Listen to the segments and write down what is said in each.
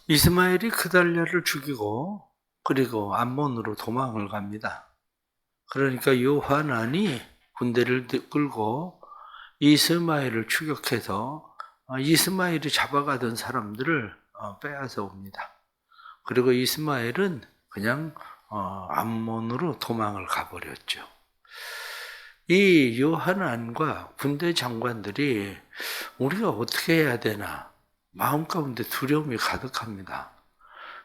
이스마엘이 그달랴를 죽이고 그리고 암몬으로 도망을 갑니다. 그러니까 요하난이 군대를 끌고 이스마엘을 추격해서 이스마엘이 잡아가던 사람들을 빼앗아 옵니다. 그리고 이스마엘은 그냥 암몬으로 도망을 가버렸죠. 이 요하난과 군대 장관들이 우리가 어떻게 해야 되나 마음 가운데 두려움이 가득합니다.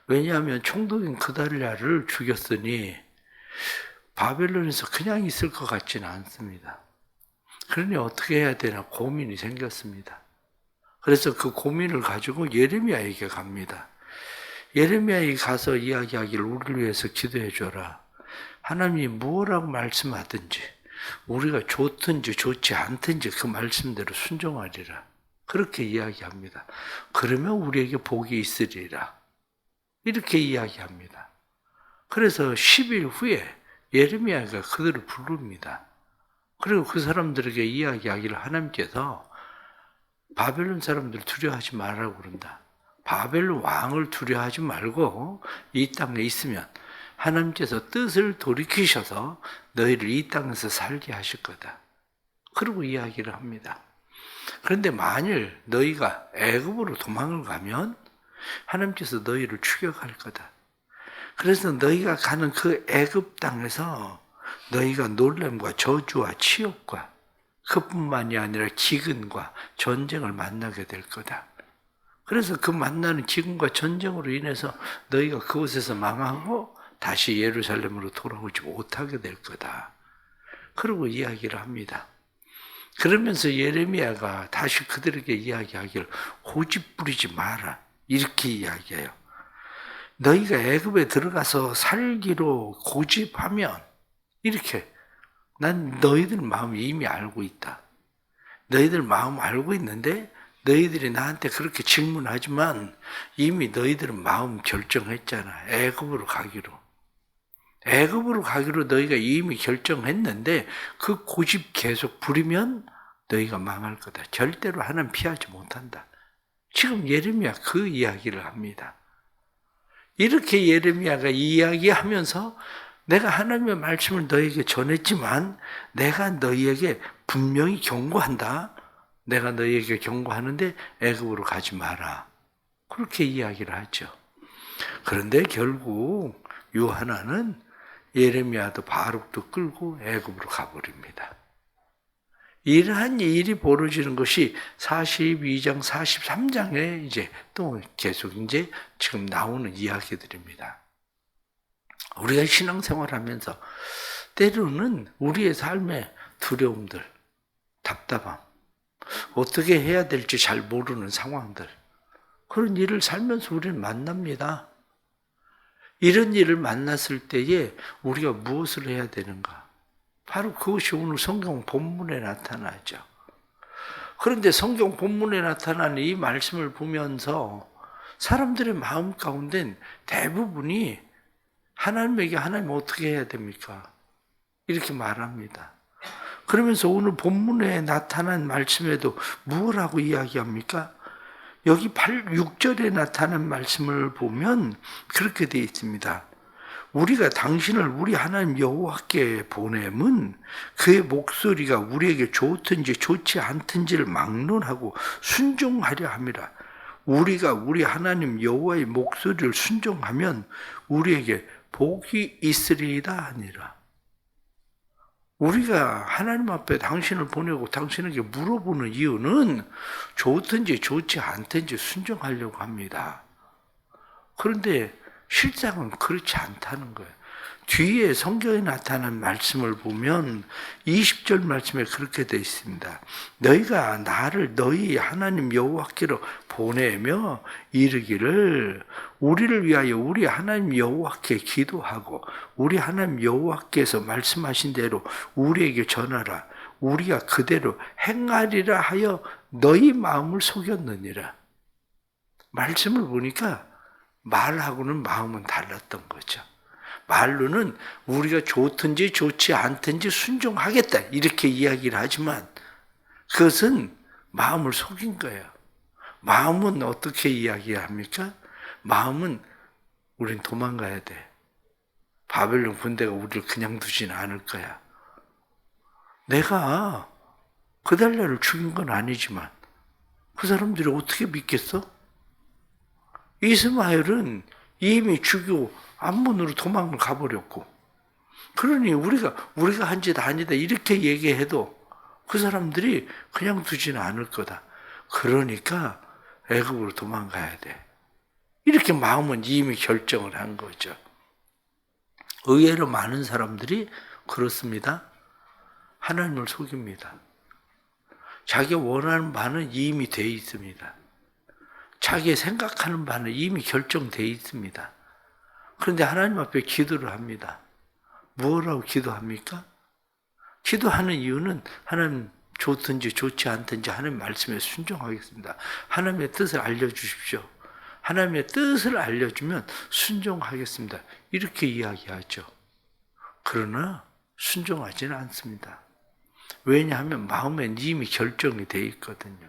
왜냐하면 총독인 그달랴를 죽였으니 바벨론에서 그냥 있을 것 같지는 않습니다. 그러니 어떻게 해야 되나 고민이 생겼습니다. 그래서 그 고민을 가지고 예레미야에게 갑니다. 예레미야에 가서 이야기하기를 우리를 위해서 기도해 줘라. 하나님이 무엇라고 말씀하든지 우리가 좋든지 좋지 않든지 그 말씀대로 순종하리라. 그렇게 이야기합니다. 그러면 우리에게 복이 있으리라. 이렇게 이야기합니다. 그래서 10일 후에 예레미야가 그들을 부릅니다. 그리고 그 사람들에게 이야기하기를 하나님께서 바벨론 사람들 두려워하지 말라고 그런다. 바벨론 왕을 두려워하지 말고 이 땅에 있으면 하나님께서 뜻을 돌이키셔서 너희를 이 땅에서 살게 하실 거다. 그러고 이야기를 합니다. 그런데 만일 너희가 애굽으로 도망을 가면 하나님께서 너희를 추격할 거다. 그래서 너희가 가는 그 애굽 땅에서 너희가 놀람과 저주와 치욕과 그뿐만이 아니라 기근과 전쟁을 만나게 될 거다. 그래서 그 만나는 기근과 전쟁으로 인해서 너희가 그곳에서 망하고 다시 예루살렘으로 돌아오지 못하게 될 거다. 그러고 이야기를 합니다. 그러면서 예레미야가 다시 그들에게 이야기하기를 고집 부리지 마라. 이렇게 이야기해요. 너희가 애굽에 들어가서 살기로 고집하면 이렇게 난 너희들 마음 이미 알고 있다. 너희들 마음 알고 있는데 너희들이 나한테 그렇게 질문하지만 이미 너희들은 마음 결정했잖아. 애굽으로 가기로. 애굽으로 가기로 너희가 이미 결정했는데 그 고집 계속 부리면 너희가 망할 거다. 절대로 하나님 피하지 못한다. 지금 예레미야 그 이야기를 합니다. 이렇게 예레미야가 이야기하면서 내가 하나님의 말씀을 너희에게 전했지만 내가 너희에게 분명히 경고한다. 내가 너희에게 경고하는데 애굽으로 가지 마라. 그렇게 이야기를 하죠. 그런데 결국 요하나는 예레미야도 바룩도 끌고 애굽으로 가버립니다. 이러한 일이 벌어지는 것이 42장, 43장에 이제 또 계속 이제 지금 나오는 이야기들입니다. 우리가 신앙생활 하면서 때로는 우리의 삶의 두려움들, 답답함, 어떻게 해야 될지 잘 모르는 상황들, 그런 일을 살면서 우리는 만납니다. 이런 일을 만났을 때에 우리가 무엇을 해야 되는가? 바로 그것이 오늘 성경 본문에 나타나죠. 그런데 성경 본문에 나타나는 이 말씀을 보면서 사람들의 마음 가운데는 대부분이 하나님에게 하나님 어떻게 해야 됩니까? 이렇게 말합니다. 그러면서 오늘 본문에 나타난 말씀에도 무엇라고 이야기합니까? 여기 6절에 나타난 말씀을 보면 그렇게 되어 있습니다. 우리가 당신을 우리 하나님 여호와께 보냄은 그의 목소리가 우리에게 좋든지 좋지 않든지를 막론하고 순종하려 함이라. 우리가 우리 하나님 여호와의 목소리를 순종하면 우리에게 복이 있으리이다 하니라. 우리가 하나님 앞에 당신을 보내고 당신에게 물어보는 이유는 좋든지 좋지 않든지 순종하려고 합니다. 그런데 실상은 그렇지 않다는 거예요. 뒤에 성경에 나타난 말씀을 보면 20절 말씀에 그렇게 되어 있습니다. 너희가 나를 너희 하나님 여호와께로 보내며 이르기를 우리를 위하여 우리 하나님 여호와께 기도하고 우리 하나님 여호와께서 말씀하신 대로 우리에게 전하라. 우리가 그대로 행하리라 하여 너희 마음을 속였느니라. 말씀을 보니까 말하고는 마음은 달랐던 거죠. 말로는 우리가 좋든지 좋지 않든지 순종하겠다 이렇게 이야기를 하지만 그것은 마음을 속인 거예요. 마음은 어떻게 이야기합니까? 마음은 우린 도망가야 돼. 바벨론 군대가 우리를 그냥 두지는 않을 거야. 내가 그달랴를 죽인 건 아니지만 그 사람들이 어떻게 믿겠어? 이스마엘은 이미 죽이고 암몬으로 도망을 가버렸고, 그러니 우리가 한 짓 아니다 이렇게 얘기해도 그 사람들이 그냥 두지는 않을 거다. 그러니까 애굽으로 도망가야 돼. 이렇게 마음은 이미 결정을 한 거죠. 의외로 많은 사람들이 그렇습니다. 하나님을 속입니다. 자기가 원하는 바는 이미 돼 있습니다. 자기가 생각하는 바는 이미 결정돼 있습니다. 그런데 하나님 앞에 기도를 합니다. 뭐라고 기도합니까? 기도하는 이유는 하나님 좋든지 좋지 않든지 하나님 말씀에 순종하겠습니다. 하나님의 뜻을 알려주십시오. 하나님의 뜻을 알려주면 순종하겠습니다. 이렇게 이야기하죠. 그러나 순종하지는 않습니다. 왜냐하면 마음엔 이미 결정이 되어 있거든요.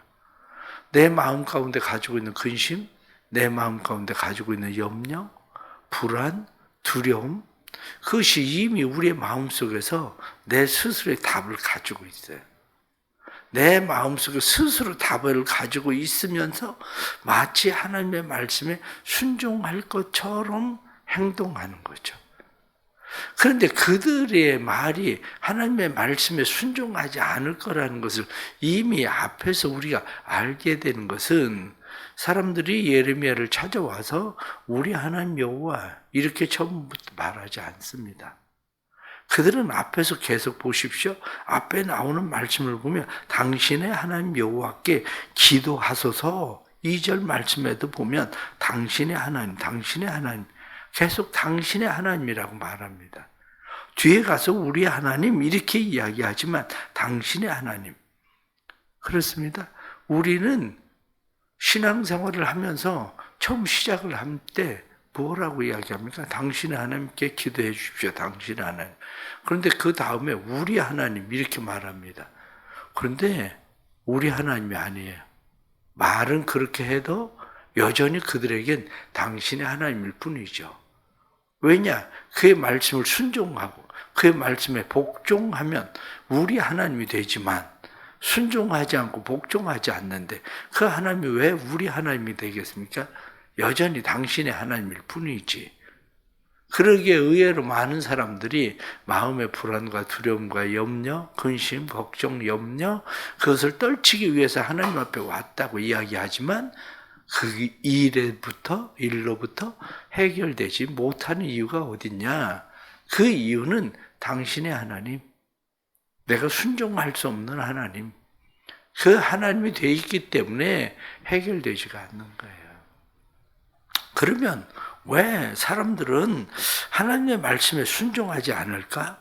내 마음 가운데 가지고 있는 근심, 내 마음 가운데 가지고 있는 염려, 불안, 두려움, 그것이 이미 우리의 마음속에서 내 스스로의 답을 가지고 있어요. 내 마음속에 스스로 답을 가지고 있으면서 마치 하나님의 말씀에 순종할 것처럼 행동하는 거죠. 그런데 그들의 말이 하나님의 말씀에 순종하지 않을 거라는 것을 이미 앞에서 우리가 알게 되는 것은, 사람들이 예레미야를 찾아와서 우리 하나님 여호와 이렇게 처음부터 말하지 않습니다. 그들은 앞에서 계속 보십시오. 앞에 나오는 말씀을 보면 당신의 하나님 여호와께 기도하소서, 2절 말씀에도 보면 당신의 하나님, 당신의 하나님, 계속 당신의 하나님이라고 말합니다. 뒤에 가서 우리 하나님 이렇게 이야기하지만 당신의 하나님. 그렇습니다. 우리는 신앙생활을 하면서 처음 시작을 할 때 뭐라고 이야기합니까? 당신의 하나님께 기도해 주십시오. 당신의 하나님. 그런데 그 다음에 우리 하나님 이렇게 말합니다. 그런데 우리 하나님이 아니에요. 말은 그렇게 해도 여전히 그들에겐 당신의 하나님일 뿐이죠. 왜냐? 그의 말씀을 순종하고 그의 말씀에 복종하면 우리 하나님이 되지만, 순종하지 않고 복종하지 않는데 그 하나님이 왜 우리 하나님이 되겠습니까? 여전히 당신의 하나님일 뿐이지. 그러기에 의외로 많은 사람들이 마음의 불안과 두려움과 염려, 근심, 걱정, 염려, 그것을 떨치기 위해서 하나님 앞에 왔다고 이야기하지만 그 일로부터 해결되지 못하는 이유가 어딨냐? 그 이유는 당신의 하나님, 내가 순종할 수 없는 하나님, 그 하나님이 되어 있기 때문에 해결되지가 않는 거예요. 그러면 왜 사람들은 하나님의 말씀에 순종하지 않을까?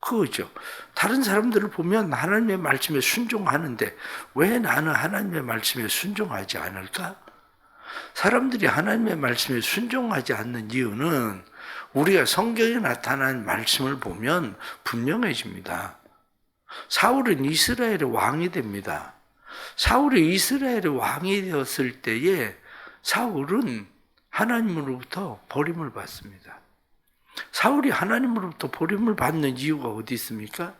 그거죠. 다른 사람들을 보면 하나님의 말씀에 순종하는데 왜 나는 하나님의 말씀에 순종하지 않을까? 사람들이 하나님의 말씀에 순종하지 않는 이유는 우리가 성경에 나타난 말씀을 보면 분명해집니다. 사울은 이스라엘의 왕이 됩니다. 사울이 이스라엘의 왕이 되었을 때에 사울은 하나님으로부터 버림을 받습니다. 사울이 하나님으로부터 버림을 받는 이유가 어디 있습니까?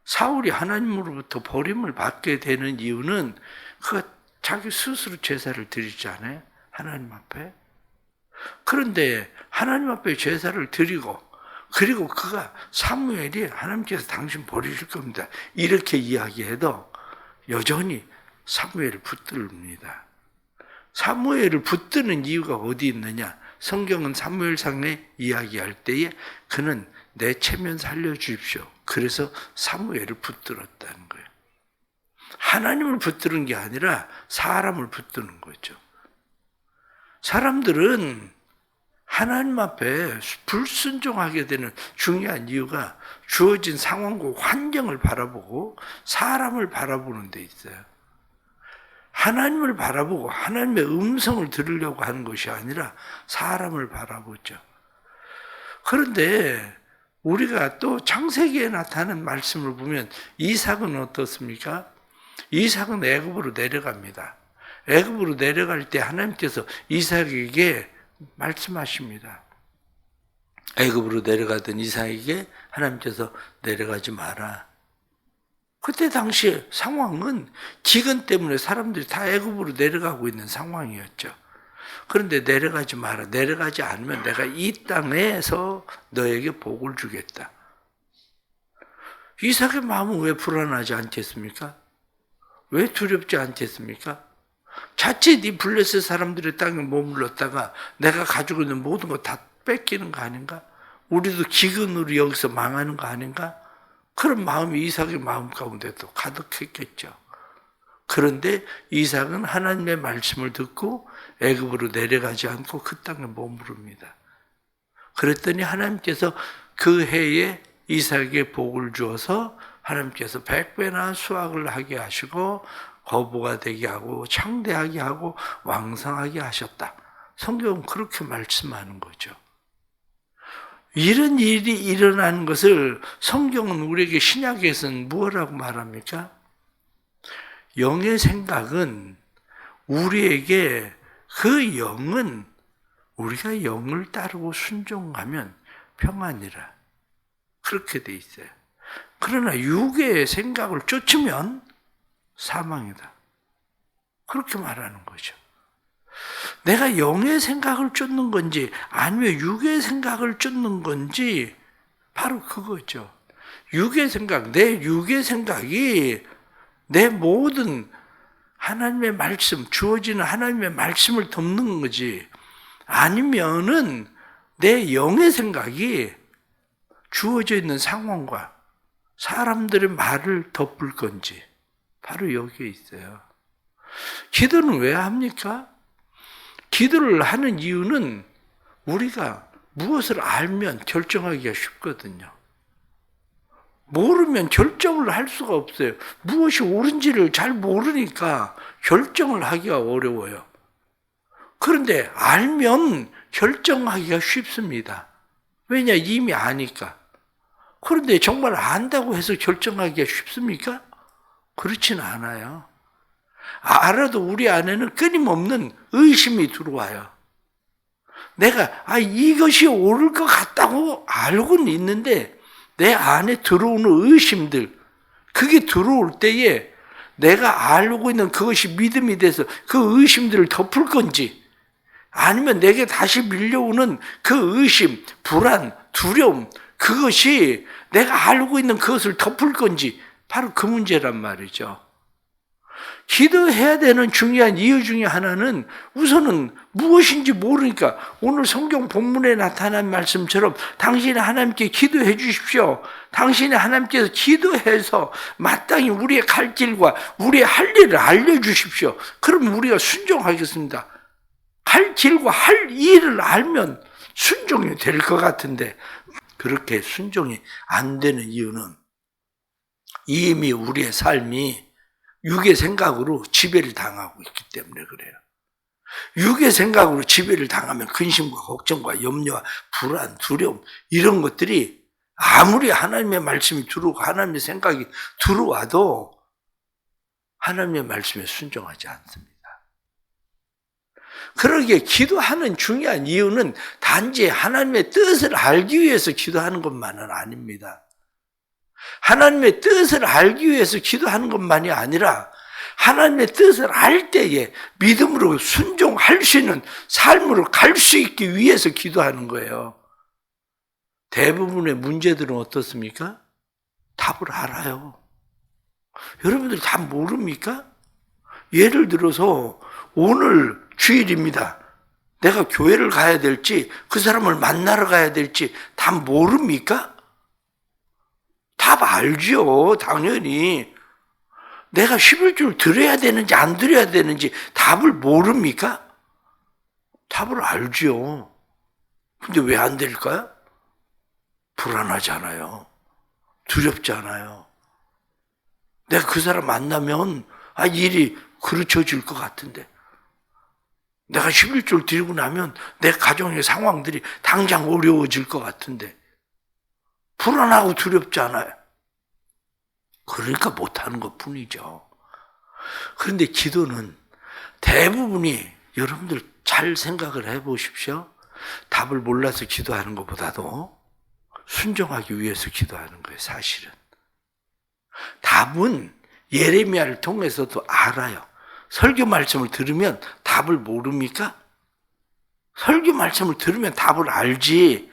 사울이 하나님으로부터 버림을 받게 되는 이유는 그가 자기 스스로 제사를 드리지 않아요? 하나님 앞에. 그런데 하나님 앞에 제사를 드리고, 그리고 그가 사무엘이 하나님께서 당신 버리실 겁니다 이렇게 이야기해도 여전히 사무엘을 붙듭니다. 사무엘을 붙드는 이유가 어디 있느냐? 성경은 사무엘상에 이야기할 때에 그는 내 체면 살려주십시오. 그래서 사무엘을 붙들었다는 거예요. 하나님을 붙드는 게 아니라 사람을 붙드는 거죠. 사람들은 하나님 앞에 불순종하게 되는 중요한 이유가 주어진 상황과 환경을 바라보고 사람을 바라보는 데 있어요. 하나님을 바라보고 하나님의 음성을 들으려고 하는 것이 아니라 사람을 바라보죠. 그런데 우리가 또 창세기에 나타나는 말씀을 보면 이삭은 어떻습니까? 이삭은 애굽으로 내려갑니다. 애굽으로 내려갈 때 하나님께서 이삭에게 말씀하십니다. 애굽으로 내려가던 이삭에게 하나님께서 내려가지 마라. 그때 당시 상황은 기근 때문에 사람들이 다 애굽으로 내려가고 있는 상황이었죠. 그런데 내려가지 마라. 내려가지 않으면 내가 이 땅에서 너에게 복을 주겠다. 이삭의 마음은 왜 불안하지 않겠습니까? 왜 두렵지 않겠습니까? 자칫 이 블레셋 사람들의 땅에 머물렀다가 내가 가지고 있는 모든 거 다 뺏기는 거 아닌가? 우리도 기근으로 여기서 망하는 거 아닌가? 그런 마음이 이삭의 마음 가운데도 가득했겠죠. 그런데 이삭은 하나님의 말씀을 듣고 애굽으로 내려가지 않고 그 땅에 머무릅니다. 그랬더니 하나님께서 그 해에 이삭에게 복을 주어서 하나님께서 100배나 수확을 하게 하시고 거부가 되게 하고 창대하게 하고 왕성하게 하셨다. 성경은 그렇게 말씀하는 거죠. 이런 일이 일어나는 것을 성경은 우리에게 신약에서는 무엇이라고 말합니까? 영의 생각은 우리에게 그 영은 우리가 영을 따르고 순종하면 평안이라. 그렇게 돼 있어요. 그러나 육의 생각을 쫓으면 사망이다. 그렇게 말하는 거죠. 내가 영의 생각을 쫓는 건지 아니면 육의 생각을 쫓는 건지 바로 그거죠. 육의 생각, 내 육의 생각이 내 모든 하나님의 말씀, 주어지는 하나님의 말씀을 덮는 거지 아니면은 내 영의 생각이 주어져 있는 상황과 사람들의 말을 덮을 건지 바로 여기에 있어요. 기도는 왜 합니까? 기도를 하는 이유는 우리가 무엇을 알면 결정하기가 쉽거든요. 모르면 결정을 할 수가 없어요. 무엇이 옳은지를 잘 모르니까 결정을 하기가 어려워요. 그런데 알면 결정하기가 쉽습니다. 왜냐? 이미 아니까. 그런데 정말 안다고 해서 결정하기가 쉽습니까? 그렇진 않아요. 알아도 우리 안에는 끊임없는 의심이 들어와요. 내가 이것이 옳을 것 같다고 알고는 있는데 내 안에 들어오는 의심들, 그게 들어올 때에 내가 알고 있는 그것이 믿음이 돼서 그 의심들을 덮을 건지 아니면 내게 다시 밀려오는 그 의심, 불안, 두려움, 그것이 내가 알고 있는 그것을 덮을 건지 바로 그 문제란 말이죠. 기도해야 되는 중요한 이유 중에 하나는 우선은 무엇인지 모르니까 오늘 성경 본문에 나타난 말씀처럼 당신이 하나님께 기도해 주십시오. 당신이 하나님께서 기도해서 마땅히 우리의 갈 길과 우리의 할 일을 알려주십시오. 그럼 우리가 순종하겠습니다. 할 길과 할 일을 알면 순종이 될 것 같은데 그렇게 순종이 안 되는 이유는 이미 우리의 삶이 육의 생각으로 지배를 당하고 있기 때문에 그래요. 육의 생각으로 지배를 당하면 근심과 걱정과 염려와 불안, 두려움 이런 것들이 아무리 하나님의 말씀이 들어오고 하나님의 생각이 들어와도 하나님의 말씀에 순종하지 않습니다. 그러기에 기도하는 중요한 이유는 단지 하나님의 뜻을 알기 위해서 기도하는 것만은 아닙니다. 하나님의 뜻을 알기 위해서 기도하는 것만이 아니라 하나님의 뜻을 알 때에 믿음으로 순종할 수 있는 삶으로 갈 수 있기 위해서 기도하는 거예요. 대부분의 문제들은 어떻습니까? 답을 알아요. 여러분들 답 모릅니까? 예를 들어서 오늘 주일입니다. 내가 교회를 가야 될지 그 사람을 만나러 가야 될지 답 모릅니까? 답 알죠. 당연히. 내가 11줄 드려야 되는지 안 드려야 되는지 답을 모릅니까? 답을 알죠. 근데 왜 안 될까요? 불안하잖아요. 두렵잖아요. 내가 그 사람 만나면 일이 그르쳐질 것 같은데 내가 11줄 드리고 나면 내 가정의 상황들이 당장 어려워질 것 같은데 불안하고 두렵잖아요. 그러니까 못하는 것 뿐이죠. 그런데 기도는 대부분이 여러분들 잘 생각을 해보십시오. 답을 몰라서 기도하는 것보다도 순종하기 위해서 기도하는 거예요, 사실은. 답은 예레미야를 통해서도 알아요. 설교 말씀을 들으면 답을 모릅니까? 설교 말씀을 들으면 답을 알지.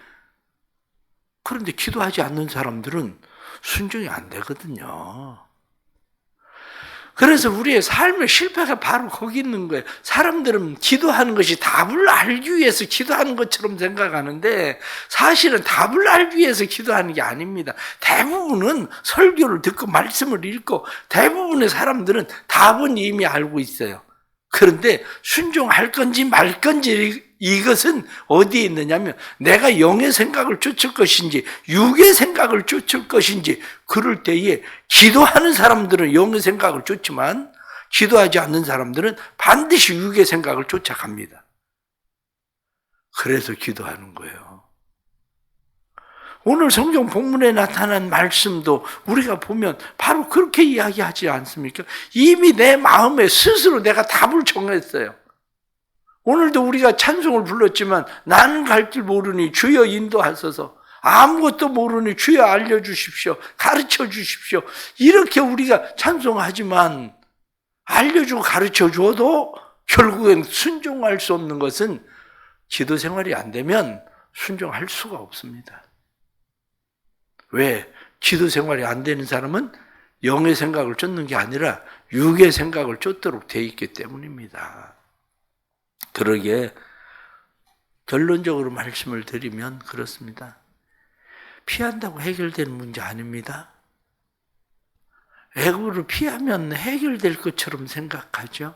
그런데 기도하지 않는 사람들은 순종이 안 되거든요. 그래서 우리의 삶의 실패가 바로 거기 있는 거예요. 사람들은 기도하는 것이 답을 알기 위해서 기도하는 것처럼 생각하는데 사실은 답을 알기 위해서 기도하는 게 아닙니다. 대부분은 설교를 듣고 말씀을 읽고 대부분의 사람들은 답은 이미 알고 있어요. 그런데 순종할 건지 말 건지 이것은 어디에 있느냐면 내가 영의 생각을 쫓을 것인지 육의 생각을 쫓을 것인지 그럴 때에 기도하는 사람들은 영의 생각을 쫓지만 기도하지 않는 사람들은 반드시 육의 생각을 쫓아갑니다. 그래서 기도하는 거예요. 오늘 성경 본문에 나타난 말씀도 우리가 보면 바로 그렇게 이야기하지 않습니까? 이미 내 마음에 스스로 내가 답을 정했어요. 오늘도 우리가 찬송을 불렀지만 나는 갈 길 모르니 주여 인도하소서, 아무것도 모르니 주여 알려주십시오, 가르쳐 주십시오. 이렇게 우리가 찬송하지만 알려주고 가르쳐 줘도 결국엔 순종할 수 없는 것은 기도 생활이 안 되면 순종할 수가 없습니다. 왜? 기도 생활이 안 되는 사람은 영의 생각을 쫓는 게 아니라 육의 생각을 쫓도록 돼 있기 때문입니다. 그러기에 결론적으로 말씀을 드리면 그렇습니다. 피한다고 해결되는 문제 아닙니다. 애굽으로 피하면 해결될 것처럼 생각하죠.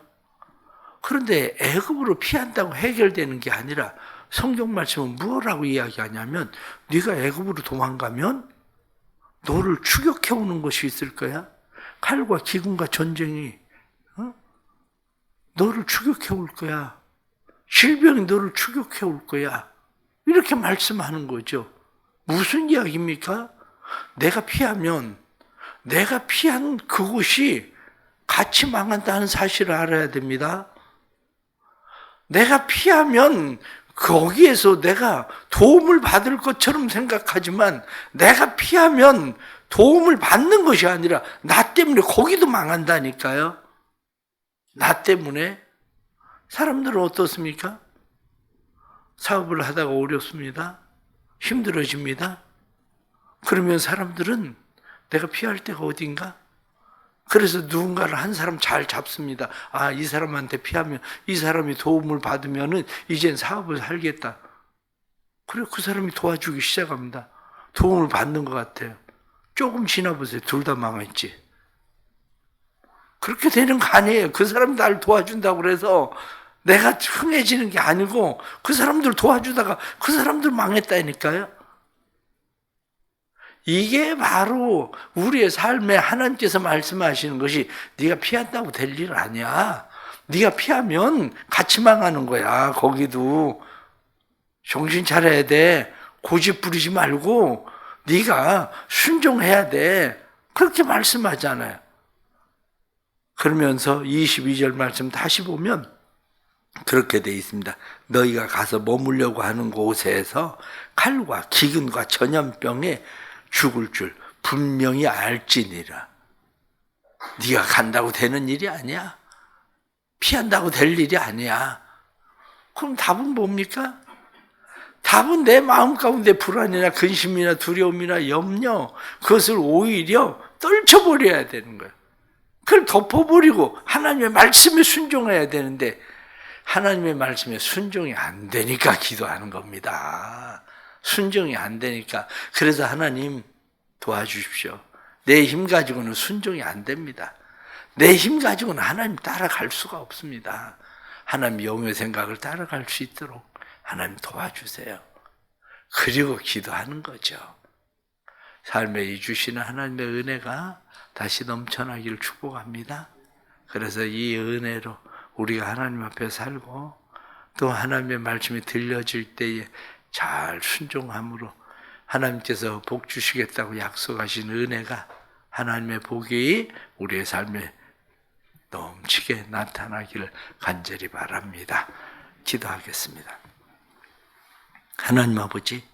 그런데 애굽으로 피한다고 해결되는 게 아니라 성경 말씀은 무엇라고 이야기하냐면 네가 애굽으로 도망가면 너를 추격해 오는 것이 있을 거야. 칼과 기근과 전쟁이 너를 추격해 올 거야. 질병이 너를 추격해 올 거야. 이렇게 말씀하는 거죠. 무슨 이야기입니까? 내가 피한 그곳이 같이 망한다는 사실을 알아야 됩니다. 내가 피하면 거기에서 내가 도움을 받을 것처럼 생각하지만 내가 피하면 도움을 받는 것이 아니라 나 때문에 거기도 망한다니까요. 나 때문에. 사람들은 어떻습니까? 사업을 하다가 어렵습니다. 힘들어집니다. 그러면 사람들은 내가 피할 데가 어딘가? 그래서 누군가를 한 사람 잘 잡습니다. 아, 이 사람한테 피하면 이 사람이 도움을 받으면은 이젠 사업을 살겠다. 그래, 그 사람이 도와주기 시작합니다. 도움을 받는 것 같아요. 조금 지나보세요. 둘 다 망했지. 그렇게 되는 거 아니에요. 그 사람이 나를 도와준다고 그래서 내가 흥해지는 게 아니고 그 사람들 도와주다가 그 사람들 망했다니까요. 이게 바로 우리의 삶에 하나님께서 말씀하시는 것이 네가 피한다고 될 일 아니야. 네가 피하면 같이 망하는 거야. 거기도 정신 차려야 돼. 고집 부리지 말고 네가 순종해야 돼. 그렇게 말씀하잖아요. 그러면서 22절 말씀 다시 보면 그렇게 돼 있습니다. 너희가 가서 머물려고 하는 곳에서 칼과 기근과 전염병에 죽을 줄 분명히 알지니라. 네가 간다고 되는 일이 아니야. 피한다고 될 일이 아니야. 그럼 답은 뭡니까? 답은 내 마음 가운데 불안이나 근심이나 두려움이나 염려, 그것을 오히려 떨쳐버려야 되는 거예요. 그걸 덮어버리고 하나님의 말씀에 순종해야 되는데 하나님의 말씀에 순종이 안 되니까 기도하는 겁니다. 순종이 안 되니까. 그래서 하나님 도와주십시오. 내 힘 가지고는 순종이 안 됩니다. 내 힘 가지고는 하나님 따라갈 수가 없습니다. 하나님 영의 생각을 따라갈 수 있도록 하나님 도와주세요. 그리고 기도하는 거죠. 삶에 이 주시는 하나님의 은혜가 다시 넘쳐나기를 축복합니다. 그래서 이 은혜로 우리가 하나님 앞에 살고 또 하나님의 말씀이 들려질 때에 잘 순종함으로 하나님께서 복 주시겠다고 약속하신 은혜가 하나님의 복이 우리의 삶에 넘치게 나타나기를 간절히 바랍니다. 기도하겠습니다. 하나님 아버지,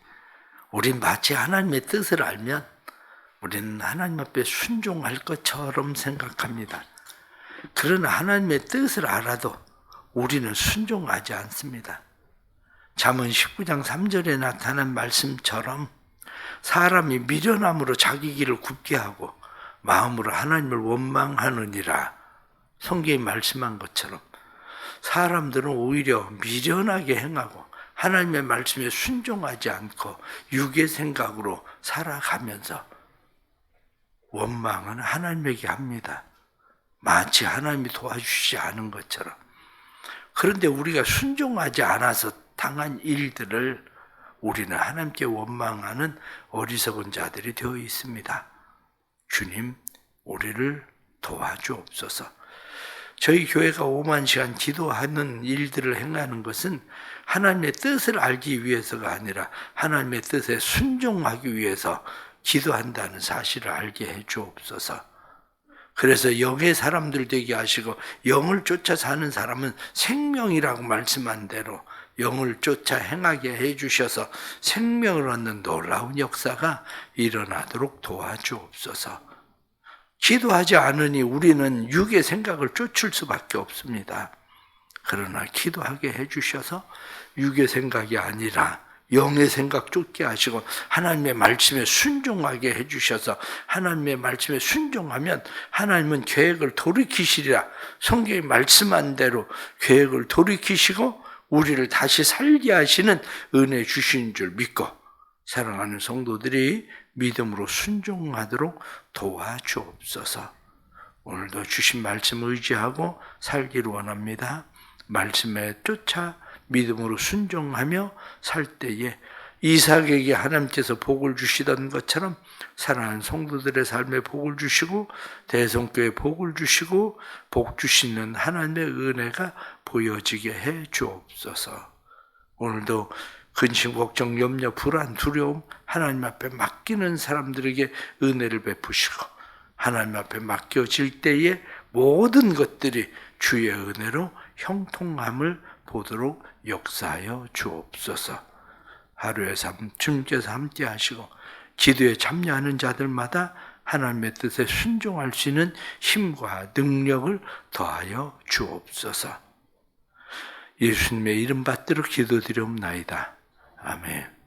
우리 마치 하나님의 뜻을 알면 우리는 하나님 앞에 순종할 것처럼 생각합니다. 그러나 하나님의 뜻을 알아도 우리는 순종하지 않습니다. 잠언 19장 3절에 나타난 말씀처럼 사람이 미련함으로 자기 길을 굽게 하고 마음으로 하나님을 원망하느니라, 성경이 말씀한 것처럼 사람들은 오히려 미련하게 행하고 하나님의 말씀에 순종하지 않고 육의 생각으로 살아가면서 원망은 하나님에게 합니다. 마치 하나님이 도와주시지 않은 것처럼. 그런데 우리가 순종하지 않아서 당한 일들을 우리는 하나님께 원망하는 어리석은 자들이 되어 있습니다. 주님, 우리를 도와주옵소서. 저희 교회가 5만 시간 기도하는 일들을 행하는 것은 하나님의 뜻을 알기 위해서가 아니라 하나님의 뜻에 순종하기 위해서 기도한다는 사실을 알게 해 주옵소서. 그래서 영의 사람들 되게 하시고, 영을 쫓아 사는 사람은 생명이라고 말씀한 대로 영을 쫓아 행하게 해 주셔서 생명을 얻는 놀라운 역사가 일어나도록 도와주옵소서. 기도하지 않으니 우리는 육의 생각을 쫓을 수밖에 없습니다. 그러나 기도하게 해 주셔서 육의 생각이 아니라 영의 생각 쫓게 하시고 하나님의 말씀에 순종하게 해 주셔서, 하나님의 말씀에 순종하면 하나님은 계획을 돌이키시리라, 성경이 말씀한 대로 계획을 돌이키시고 우리를 다시 살게 하시는 은혜 주신 줄 믿고 사랑하는 성도들이 믿음으로 순종하도록 도와주옵소서. 오늘도 주신 말씀 의지하고 살기를 원합니다. 말씀에 쫓아 믿음으로 순종하며 살 때에 이삭에게 하나님께서 복을 주시던 것처럼 사랑하는 성도들의 삶에 복을 주시고 대성교회에 복을 주시고 복 주시는 하나님의 은혜가 보여지게 해 주옵소서. 오늘도 근심, 걱정, 염려, 불안, 두려움 하나님 앞에 맡기는 사람들에게 은혜를 베푸시고 하나님 앞에 맡겨질 때에 모든 것들이 주의 은혜로 형통함을 보도록 역사하여 주옵소서. 하루의 삶 주님께서 함께 하시고 기도에 참여하는 자들마다 하나님의 뜻에 순종할 수 있는 힘과 능력을 더하여 주옵소서. 예수님의 이름 받들어 기도드리옵나이다. 아멘.